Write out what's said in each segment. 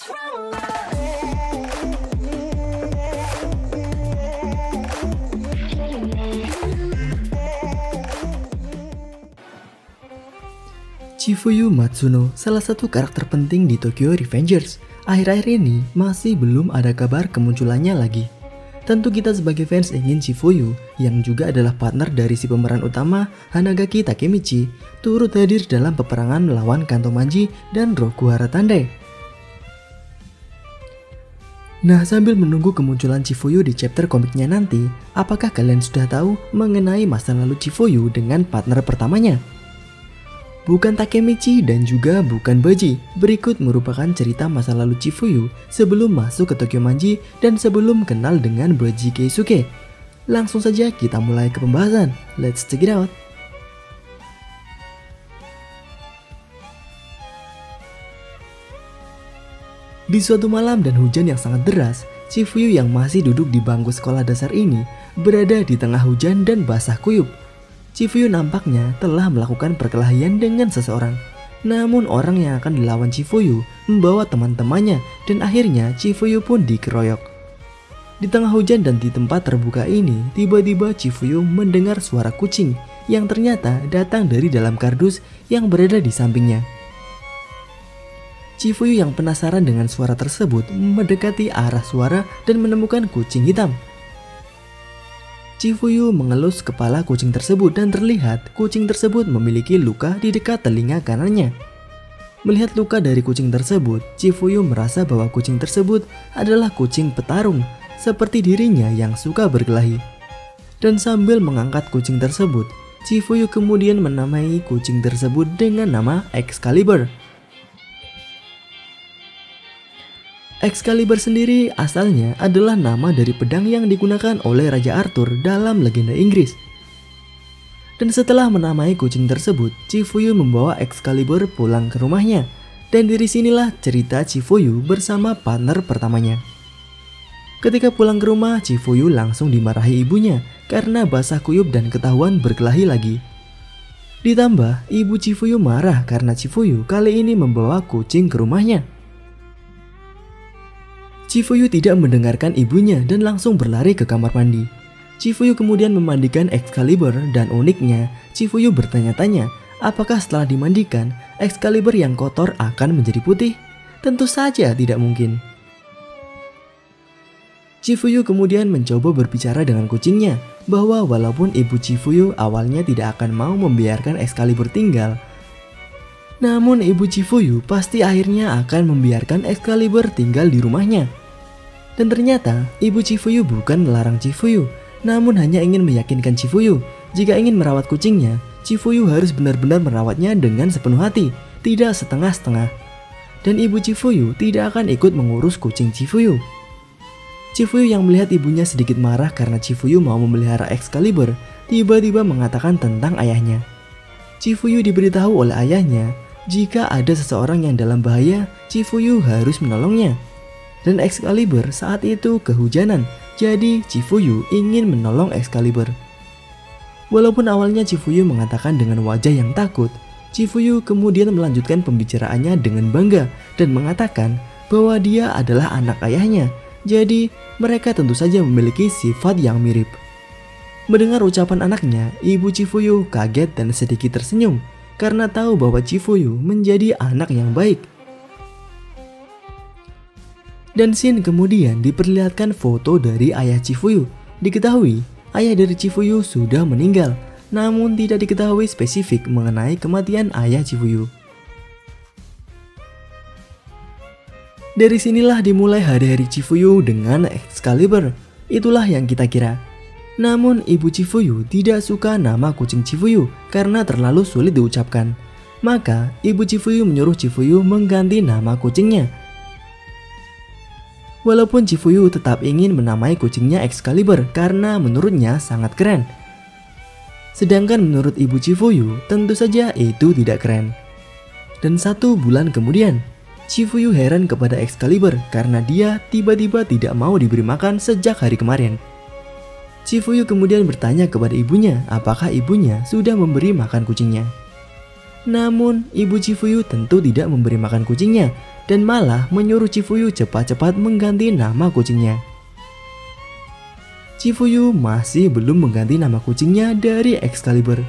Chifuyu Matsuno, salah satu karakter penting di Tokyo Revengers. Akhir-akhir ini masih belum ada kabar kemunculannya lagi. Tentu kita sebagai fans ingin Chifuyu, yang juga adalah partner dari si pemeran utama Hanagaki Takemichi, turut hadir dalam peperangan melawan Kanto Manji dan Rokuhara Tandai. Nah, sambil menunggu kemunculan Chifuyu di chapter komiknya nanti, apakah kalian sudah tahu mengenai masa lalu Chifuyu dengan partner pertamanya? Bukan Takemichi dan juga bukan Baji. Berikut merupakan cerita masa lalu Chifuyu sebelum masuk ke Tokyo Manji dan sebelum kenal dengan Baji Keisuke. Langsung saja kita mulai ke pembahasan. Let's check it out. Di suatu malam dan hujan yang sangat deras, Chifuyu yang masih duduk di bangku sekolah dasar ini berada di tengah hujan dan basah kuyup. Chifuyu nampaknya telah melakukan perkelahian dengan seseorang. Namun orang yang akan dilawan Chifuyu membawa teman-temannya dan akhirnya Chifuyu pun dikeroyok. Di tengah hujan dan di tempat terbuka ini, tiba-tiba Chifuyu mendengar suara kucing yang ternyata datang dari dalam kardus yang berada di sampingnya. Chifuyu yang penasaran dengan suara tersebut mendekati arah suara dan menemukan kucing hitam. Chifuyu mengelus kepala kucing tersebut dan terlihat kucing tersebut memiliki luka di dekat telinga kanannya. Melihat luka dari kucing tersebut, Chifuyu merasa bahwa kucing tersebut adalah kucing petarung seperti dirinya yang suka berkelahi. Dan sambil mengangkat kucing tersebut, Chifuyu kemudian menamai kucing tersebut dengan nama Excalibur. Excalibur sendiri asalnya adalah nama dari pedang yang digunakan oleh Raja Arthur dalam legenda Inggris. Dan setelah menamai kucing tersebut, Chifuyu membawa Excalibur pulang ke rumahnya. Dan dari sinilah cerita Chifuyu bersama partner pertamanya. Ketika pulang ke rumah, Chifuyu langsung dimarahi ibunya karena basah kuyup dan ketahuan berkelahi lagi. Ditambah, ibu Chifuyu marah karena Chifuyu kali ini membawa kucing ke rumahnya. Chifuyu tidak mendengarkan ibunya dan langsung berlari ke kamar mandi. Chifuyu kemudian memandikan Excalibur dan uniknya, Chifuyu bertanya-tanya apakah setelah dimandikan, Excalibur yang kotor akan menjadi putih? Tentu saja tidak mungkin. Chifuyu kemudian mencoba berbicara dengan kucingnya bahwa walaupun ibu Chifuyu awalnya tidak akan mau membiarkan Excalibur tinggal, namun ibu Chifuyu pasti akhirnya akan membiarkan Excalibur tinggal di rumahnya. Dan ternyata ibu Chifuyu bukan melarang Chifuyu, namun hanya ingin meyakinkan Chifuyu jika ingin merawat kucingnya, Chifuyu harus benar-benar merawatnya dengan sepenuh hati, tidak setengah-setengah. Dan ibu Chifuyu tidak akan ikut mengurus kucing Chifuyu. Chifuyu yang melihat ibunya sedikit marah karena Chifuyu mau memelihara Excalibur, tiba-tiba mengatakan tentang ayahnya. Chifuyu diberitahu oleh ayahnya jika ada seseorang yang dalam bahaya, Chifuyu harus menolongnya. Dan Excalibur saat itu kehujanan, jadi Chifuyu ingin menolong Excalibur. Walaupun awalnya Chifuyu mengatakan dengan wajah yang takut, Chifuyu kemudian melanjutkan pembicaraannya dengan bangga dan mengatakan bahwa dia adalah anak ayahnya, jadi mereka tentu saja memiliki sifat yang mirip. Mendengar ucapan anaknya, ibu Chifuyu kaget dan sedikit tersenyum karena tahu bahwa Chifuyu menjadi anak yang baik. Dan scene kemudian diperlihatkan foto dari ayah Chifuyu. Diketahui ayah dari Chifuyu sudah meninggal, namun tidak diketahui spesifik mengenai kematian ayah Chifuyu. Dari sinilah dimulai hari-hari Chifuyu dengan Excalibur. Itulah yang kita kira. Namun ibu Chifuyu tidak suka nama kucing Chifuyu karena terlalu sulit diucapkan. Maka ibu Chifuyu menyuruh Chifuyu mengganti nama kucingnya. Walaupun Chifuyu tetap ingin menamai kucingnya Excalibur karena menurutnya sangat keren. Sedangkan menurut ibu Chifuyu tentu saja itu tidak keren. Dan 1 bulan kemudian, Chifuyu heran kepada Excalibur karena dia tiba-tiba tidak mau diberi makan sejak hari kemarin. Chifuyu kemudian bertanya kepada ibunya apakah ibunya sudah memberi makan kucingnya. Namun ibu Chifuyu tentu tidak memberi makan kucingnya dan malah menyuruh Chifuyu cepat-cepat mengganti nama kucingnya. Chifuyu masih belum mengganti nama kucingnya dari Excalibur.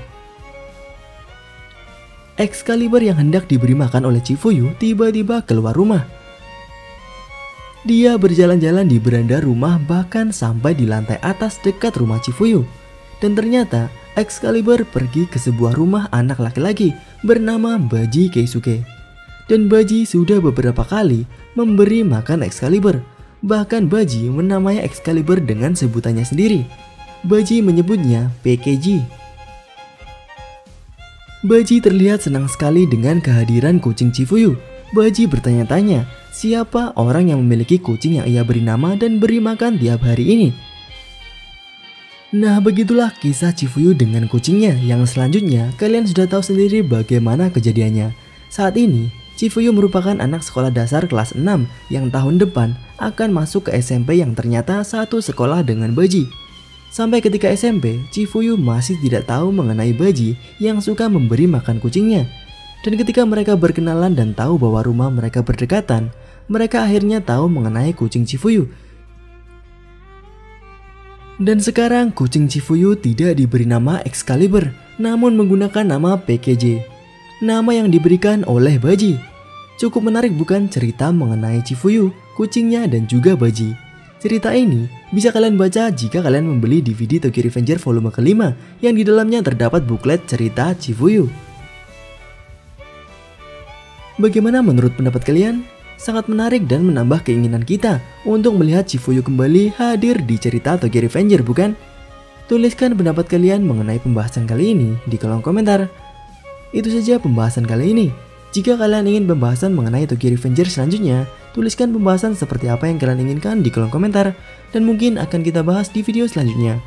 Excalibur yang hendak diberi makan oleh Chifuyu tiba-tiba keluar rumah. Dia berjalan-jalan di beranda rumah bahkan sampai di lantai atas dekat rumah Chifuyu. Dan ternyata Excalibur pergi ke sebuah rumah anak laki-laki bernama Baji Keisuke. Dan Baji sudah beberapa kali memberi makan Excalibur. Bahkan Baji menamai Excalibur dengan sebutannya sendiri. Baji menyebutnya PKG. Baji terlihat senang sekali dengan kehadiran kucing Chifuyu. Baji bertanya-tanya siapa orang yang memiliki kucing yang ia beri nama dan beri makan tiap hari ini. Nah, begitulah kisah Chifuyu dengan kucingnya yang selanjutnya kalian sudah tahu sendiri bagaimana kejadiannya. Saat ini, Chifuyu merupakan anak sekolah dasar kelas 6 yang tahun depan akan masuk ke SMP yang ternyata satu sekolah dengan Baji. Sampai ketika SMP, Chifuyu masih tidak tahu mengenai Baji yang suka memberi makan kucingnya. Dan ketika mereka berkenalan dan tahu bahwa rumah mereka berdekatan, mereka akhirnya tahu mengenai kucing Chifuyu. Dan sekarang kucing Chifuyu tidak diberi nama Excalibur, namun menggunakan nama PKJ, nama yang diberikan oleh Baji. Cukup menarik bukan cerita mengenai Chifuyu, kucingnya dan juga Baji. Cerita ini bisa kalian baca jika kalian membeli DVD Tokyo Revenger volume kelima yang di dalamnya terdapat buklet cerita Chifuyu. Bagaimana menurut pendapat kalian? Sangat menarik dan menambah keinginan kita untuk melihat Chifuyu kembali hadir di cerita Tokyo Revenger, bukan? Tuliskan pendapat kalian mengenai pembahasan kali ini di kolom komentar. Itu saja pembahasan kali ini. Jika kalian ingin pembahasan mengenai Tokyo Revenger selanjutnya, tuliskan pembahasan seperti apa yang kalian inginkan di kolom komentar dan mungkin akan kita bahas di video selanjutnya.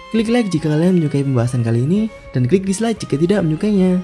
Klik like jika kalian menyukai pembahasan kali ini dan klik dislike jika tidak menyukainya.